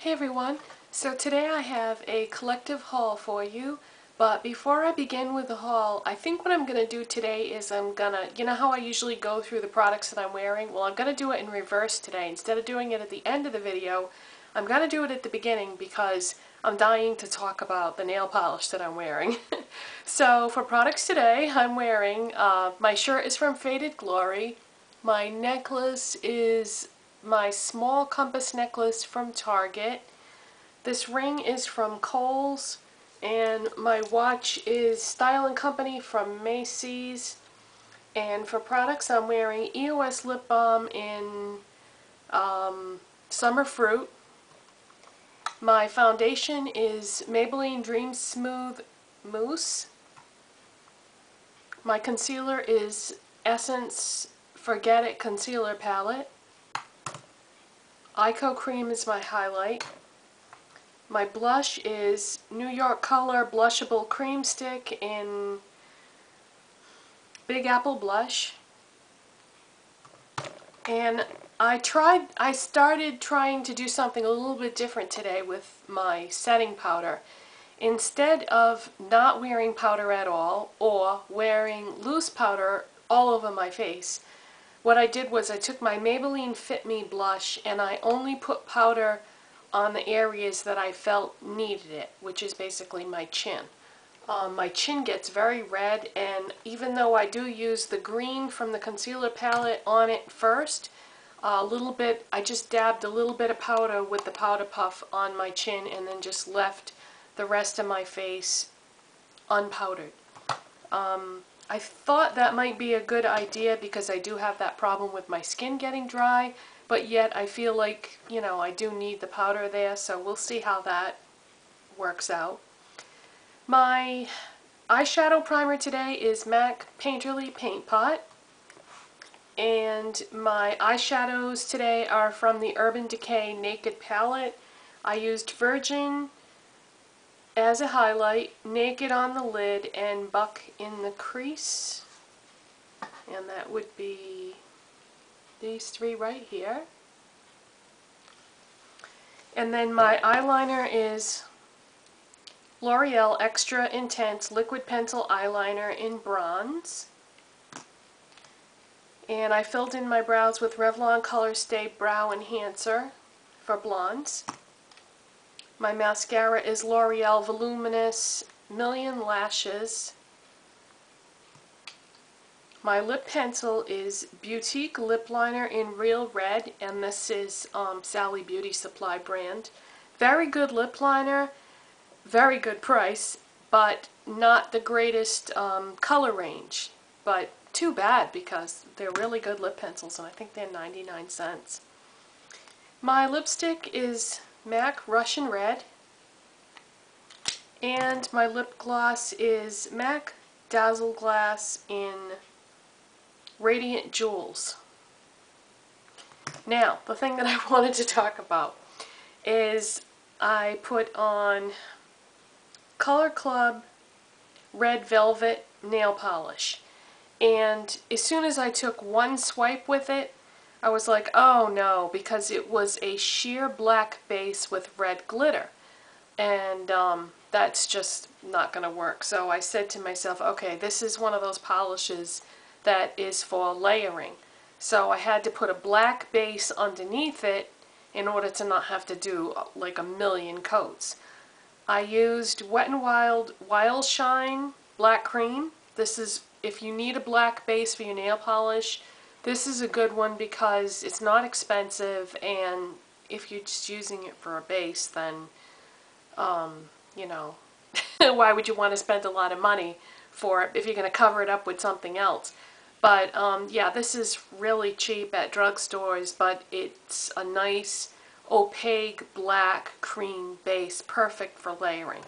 Hey everyone, so today I have a collective haul for you, but before I begin with the haul, I think what I'm going to do today is you know how I usually go through the products that I'm wearing? Well, I'm going to do it in reverse today. Instead of doing it at the end of the video, I'm going to do it at the beginning because I'm dying to talk about the nail polish that I'm wearing. So for products today, I'm wearing, my shirt is from Faded Glory, my necklace is my small compass necklace from Target. This ring is from Kohl's, and my watch is Style & Company from Macy's. And for products, I'm wearing EOS Lip Balm in Summer Fruit. My foundation is Maybelline Dream Smooth Mousse. My concealer is Essence Forget It Concealer Palette. Ico Cream is my highlight. My blush is New York Color Blushable Cream Stick in Big Apple Blush. And I started trying to do something a little bit different today with my setting powder. Instead of not wearing powder at all or wearing loose powder all over my face, what I did was I took my Maybelline Fit Me blush and I only put powder on the areas that I felt needed it, which is basically my chin. My chin gets very red, and even though I do use the green from the concealer palette on it first, I just dabbed a little bit of powder with the powder puff on my chin and then just left the rest of my face unpowdered. I thought that might be a good idea because I do have that problem with my skin getting dry, but yet I feel like, you know, I do need the powder there, so we'll see how that works out. My eyeshadow primer today is MAC Painterly Paint Pot, and my eyeshadows today are from the Urban Decay Naked palette. I used Virgin as a highlight, Naked on the lid, and Buck in the crease. And that would be these three right here. And then my eyeliner is L'Oreal Extra Intense Liquid Pencil Eyeliner in bronze. And I filled in my brows with Revlon Color Stay Brow Enhancer for blondes. My mascara is L'Oreal Voluminous Million Lashes. My lip pencil is Boutique Lip Liner in Real Red, and this is Sally Beauty Supply brand. Very good lip liner, very good price, but not the greatest color range. But too bad because they're really good lip pencils, and I think they're 99 cents. My lipstick is MAC Russian Red, and my lip gloss is MAC Dazzle Glass in Radiant Jewels. Now, the thing that I wanted to talk about is I put on Color Club Red Velvet nail polish, and as soon as I took one swipe with it, I was like, oh no, because it was a sheer black base with red glitter, and that's just not going to work. So I said to myself, okay, this is one of those polishes that is for layering. So I had to put a black base underneath it in order to not have to do like a million coats. I used Wet n Wild Wild Shine Black Cream. This is, if you need a black base for your nail polish, this is a good one because it's not expensive, and if you're just using it for a base, then, you know, why would you want to spend a lot of money for it if you're going to cover it up with something else? But yeah, this is really cheap at drugstores, but it's a nice opaque black cream base, perfect for layering.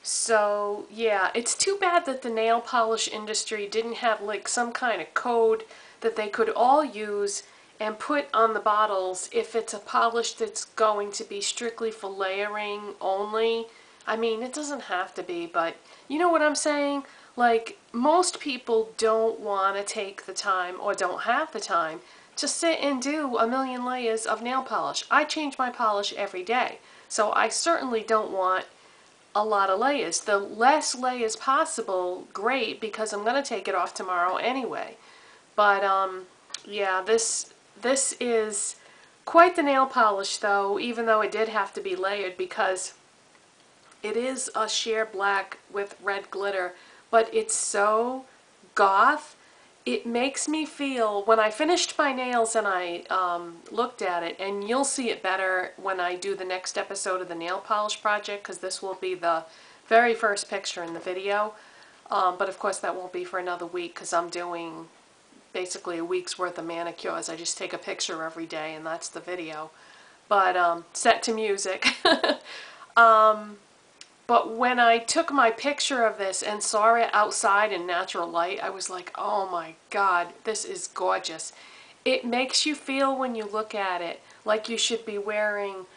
So yeah, it's too bad that the nail polish industry didn't have like some kind of code that they could all use and put on the bottles if it's a polish that's going to be strictly for layering only. I mean, it doesn't have to be, but you know what I'm saying? Like, most people don't want to take the time or don't have the time to sit and do a million layers of nail polish. I change my polish every day, so I certainly don't want a lot of layers. The less layers possible, great, because I'm going to take it off tomorrow anyway. But yeah, this is quite the nail polish though, even though it did have to be layered because it is a sheer black with red glitter, but it's so goth. It makes me feel, when I finished my nails and I looked at it, and you'll see it better when I do the next episode of the nail polish project, because this will be the very first picture in the video. But of course that won't be for another week because I'm doing basically a week's worth of manicures. I just take a picture every day and that's the video. But set to music. But when I took my picture of this and saw it outside in natural light, I was like, oh my God, this is gorgeous. It makes you feel when you look at it like you should be wearing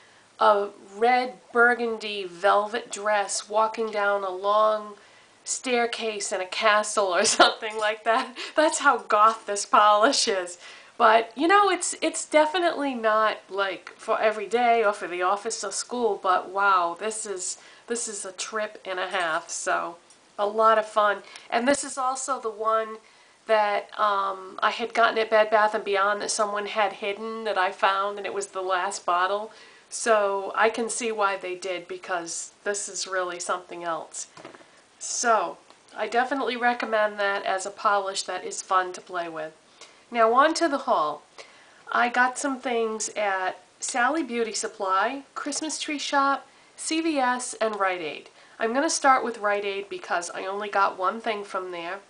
a red burgundy velvet dress walking down a long staircase in a castle or something like that. That's how goth this polish is. But you know, it's definitely not like for every day or for the office or school, but wow, this is a trip and a half, so a lot of fun. And this is also the one that I had gotten at Bed Bath & Beyond that someone had hidden that I found, and it was the last bottle. So I can see why they did, because this is really something else. So I definitely recommend that as a polish that is fun to play with. Now on to the haul. I got some things at Sally Beauty Supply, Christmas Tree Shop, CVS, and Rite Aid. I'm going to start with Rite Aid because I only got one thing from there.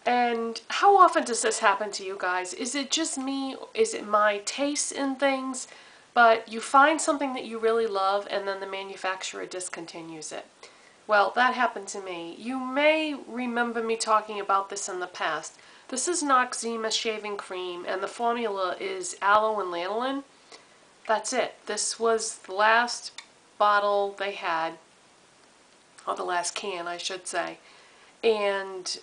And how often does this happen to you guys? Is it just me? Is it my taste in things? But you find something that you really love and then the manufacturer discontinues it. Well, that happened to me. You may remember me talking about this in the past. This is Noxzema shaving cream and the formula is aloe and lanolin. That's it. This was the last bottle they had, or the last can I should say, and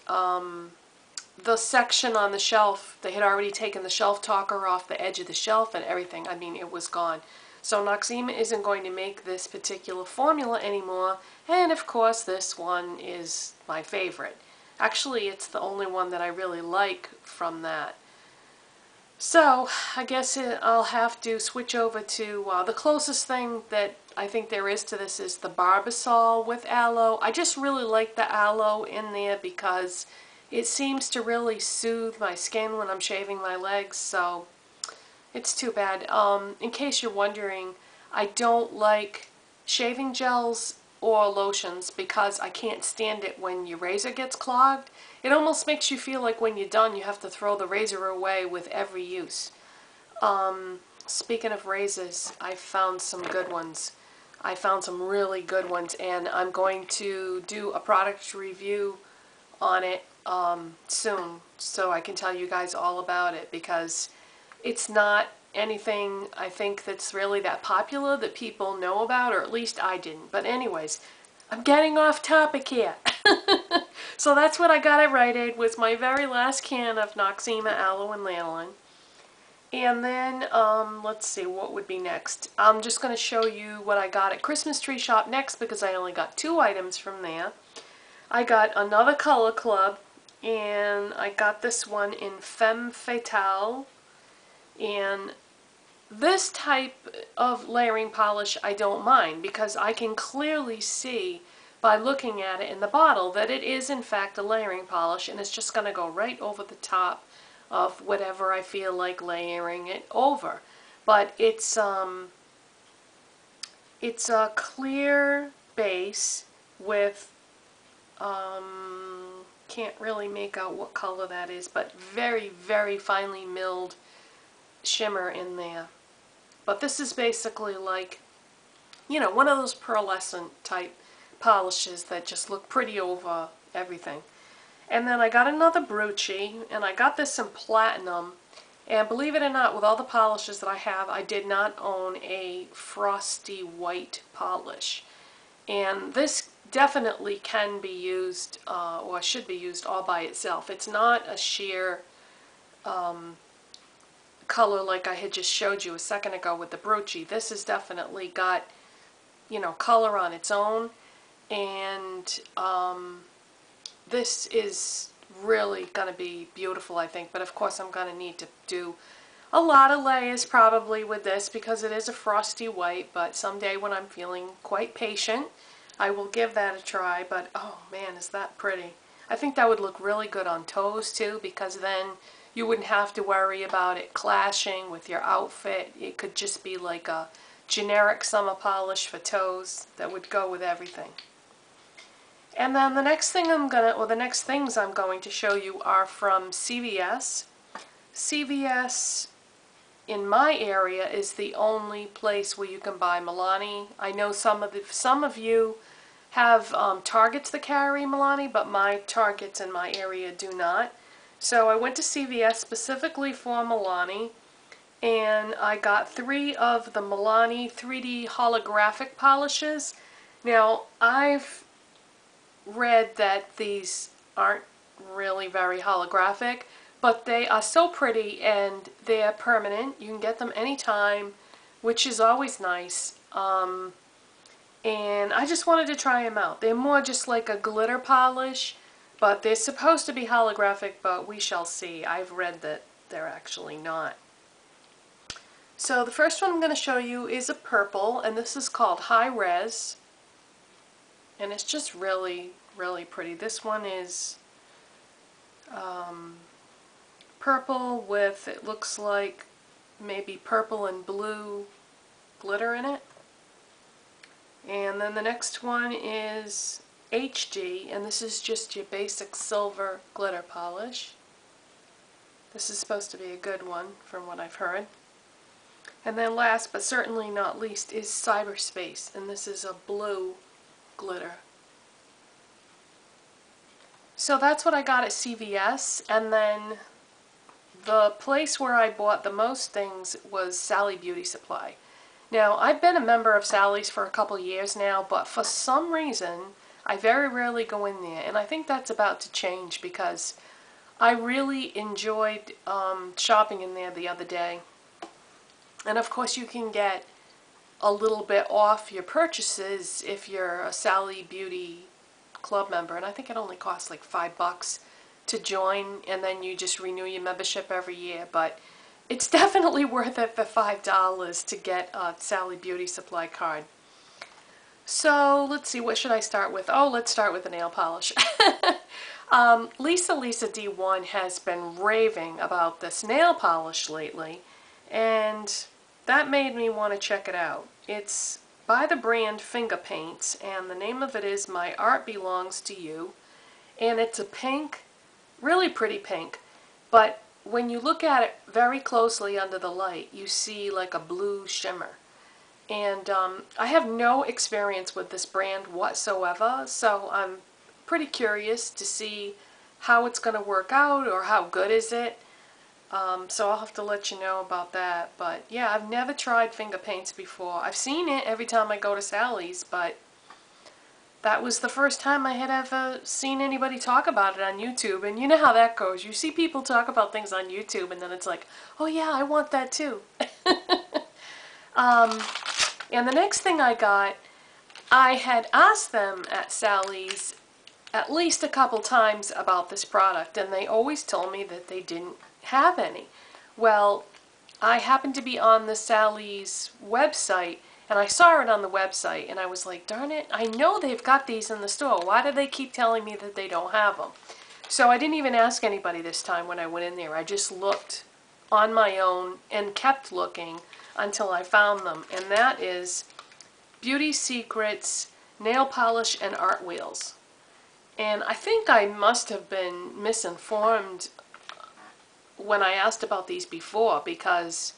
the section on the shelf, they had already taken the shelf talker off the edge of the shelf and everything. I mean, it was gone. So Noxzema isn't going to make this particular formula anymore, and of course this one is my favorite. Actually, it's the only one that I really like from that. So I guess I'll have to switch over to the closest thing that I think there is to this is the Barbasol with aloe. I just really like the aloe in there because it seems to really soothe my skin when I'm shaving my legs, so it's too bad. In case you're wondering, I don't like shaving gels or lotions because I can't stand it when your razor gets clogged. It almost makes you feel like when you're done you have to throw the razor away with every use. Speaking of razors, I found some good ones. I found some really good ones, and I'm going to do a product review on it soon, so I can tell you guys all about it, because it's not anything I think that's really that popular that people know about, or at least I didn't. But anyways, I'm getting off topic here. So that's what I got at Rite Aid, was my very last can of Noxzema aloe and lanolin. And then, let's see, what would be next? I'm just going to show you what I got at Christmas Tree Shop next, because I only got 2 items from there. I got another Color Club, and I got this one in Femme Fatale. And this type of layering polish I don't mind, because I can clearly see by looking at it in the bottle that it is in fact a layering polish, and it's just going to go right over the top of whatever I feel like layering it over. But it's a clear base with can't really make out what color that is, but very, very finely milled shimmer in there. But this is basically like, you know, one of those pearlescent type polishes that just look pretty over everything. And then I got another broochie, and I got this in platinum. And believe it or not, with all the polishes that I have, I did not own a frosty white polish. And this definitely can be used, or should be used all by itself. It's not a sheer color like I had just showed you a second ago with the broochie. This has definitely got, you know, color on its own, and this is really going to be beautiful, I think. But of course I'm going to need to do a lot of layers probably with this because it is a frosty white, but someday when I'm feeling quite patient, I will give that a try. But oh man, is that pretty. I think that would look really good on toes too, because then you wouldn't have to worry about it clashing with your outfit. It could just be like a generic summer polish for toes that would go with everything. And then the next thing the next things I'm going to show you are from CVS. CVS in my area is the only place where you can buy Milani. I know some of you have Targets that carry Milani, but my Targets in my area do not. So I went to CVS specifically for Milani, and I got 3 of the Milani 3D holographic polishes. Now, I've read that these aren't really very holographic, but they are so pretty and they're permanent. You can get them anytime, which is always nice. And I just wanted to try them out. They're more just like a glitter polish, but they're supposed to be holographic, but we shall see. I've read that they're actually not. So the first one I'm going to show you is a purple, and this is called High Res. And it's just really, really pretty. This one is purple with, it looks like maybe purple and blue glitter in it. And then the next one is HD, and this is just your basic silver glitter polish. This is supposed to be a good one from what I've heard. And then last but certainly not least is Cyberspace, and this is a blue glitter. So that's what I got at CVS, and then the place where I bought the most things was Sally Beauty Supply. Now, I've been a member of Sally's for a couple years now, but for some reason I very rarely go in there, and I think that's about to change because I really enjoyed shopping in there the other day. And of course you can get a little bit off your purchases if you're a Sally Beauty Club member, and I think it only costs like $5 to join, and then you just renew your membership every year. But it's definitely worth it for $5 to get a Sally Beauty Supply card. So let's see, what should I start with? Oh, let's start with the nail polish. Lisa D1 has been raving about this nail polish lately, and that made me want to check it out. It's by the brand Finger Paints, and the name of it is My Art Belongs to You, and it's a pink, really pretty pink, but when you look at it very closely under the light, you see like a blue shimmer. And I have no experience with this brand whatsoever, so I'm pretty curious to see how it's going to work out, or how good is it. So I'll have to let you know about that. But yeah, I've never tried finger paints before. I've seen it every time I go to Sally's, but that was the first time I had ever seen anybody talk about it on YouTube. And you know how that goes. You see people talk about things on YouTube, and then it's like, oh yeah, I want that too. And the next thing I got, I had asked them at Sally's at least a couple times about this product, and they always told me that they didn't have any. Well, I happened to be on the Sally's website, and I saw it on the website, and I was like, darn it, I know they've got these in the store. Why do they keep telling me that they don't have them? So I didn't even ask anybody this time when I went in there. I just looked on my own and kept looking until I found them, and that is Beauty Secrets Nail Polish and Art Wheels. And I think I must have been misinformed when I asked about these before, because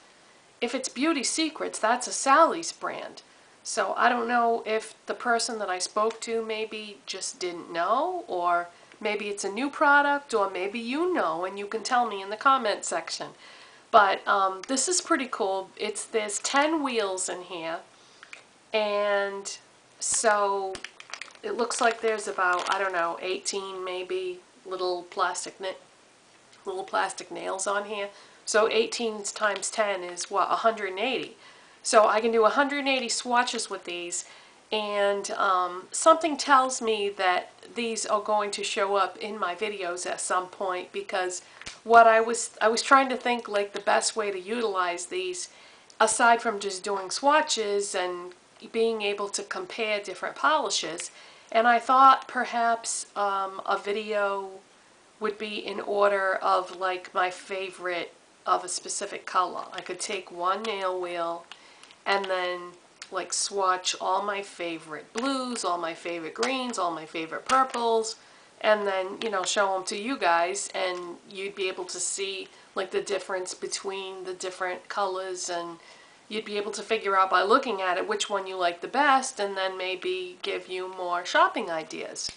if it's Beauty Secrets, that's a Sally's brand. So I don't know if the person that I spoke to maybe just didn't know, or maybe it's a new product, or maybe you know and you can tell me in the comment section. But this is pretty cool. There's 10 wheels in here, and so it looks like there's about, I don't know, 18 maybe little plastic nails on here. So 18 times 10 is what, 180. So I can do 180 swatches with these, and something tells me that these are going to show up in my videos at some point, because what I was trying to think like the best way to utilize these, aside from just doing swatches and being able to compare different polishes, and I thought perhaps a video would be in order of like my favorite of a specific color. I could take one nail wheel and then like swatch all my favorite blues, all my favorite greens, all my favorite purples, and then, you know, show them to you guys, and you'd be able to see like the difference between the different colors, and you'd be able to figure out by looking at it which one you like the best, and then maybe give you more shopping ideas.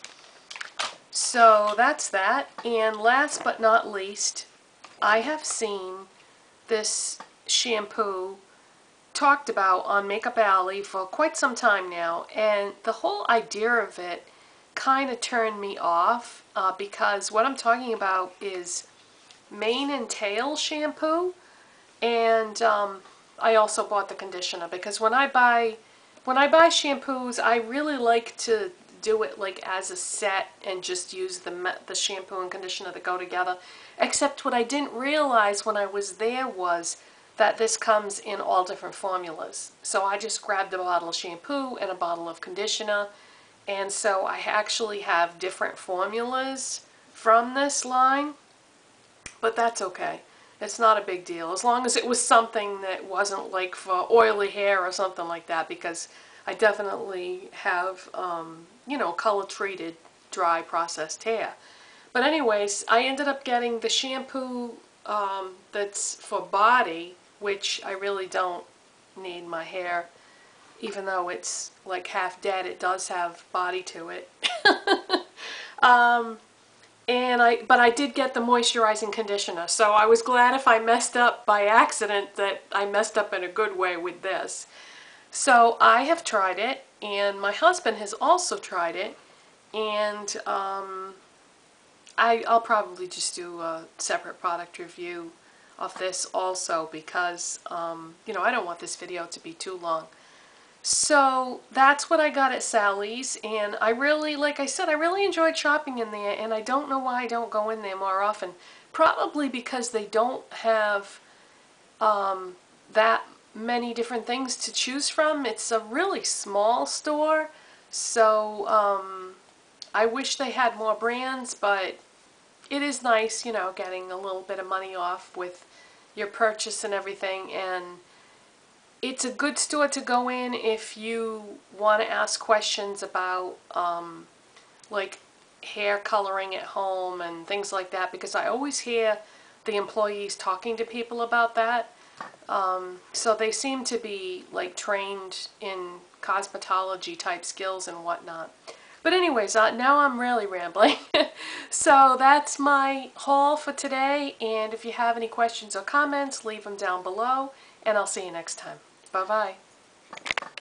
So that's that. And last but not least, I have seen this shampoo talked about on Makeup Alley for quite some time now, and the whole idea of it kind of turned me off because what I'm talking about is mane and tail shampoo, and I also bought the conditioner because when I buy shampoos, I really like to do it like as a set and just use the shampoo and conditioner that go together. Except what I didn't realize when I was there was that this comes in all different formulas. So I just grabbed a bottle of shampoo and a bottle of conditioner, and so I actually have different formulas from this line, but that's okay. It's not a big deal, as long as it was something that wasn't like for oily hair or something like that, because I definitely have, you know, color-treated, dry, processed hair. But anyways, I ended up getting the shampoo that's for body, which I really don't need. My hair, even though it's like half dead, it does have body to it. But I did get the moisturizing conditioner, so I was glad if I messed up by accident that I messed up in a good way with this. So I have tried it, and my husband has also tried it, and I'll probably just do a separate product review of this also, because you know, I don't want this video to be too long. So that's what I got at Sally's, and I really, like I said, I really enjoyed shopping in there, and I don't know why I don't go in there more often. Probably because they don't have that many different things to choose from. It's a really small store, so I wish they had more brands, but it is nice, you know, getting a little bit of money off with your purchase and everything, and it's a good store to go in if you want to ask questions about like hair coloring at home and things like that, because I always hear the employees talking to people about that. So they seem to be like trained in cosmetology type skills and whatnot. But anyways, now I'm really rambling. So that's my haul for today, and if you have any questions or comments, leave them down below, and I'll see you next time. Bye-bye.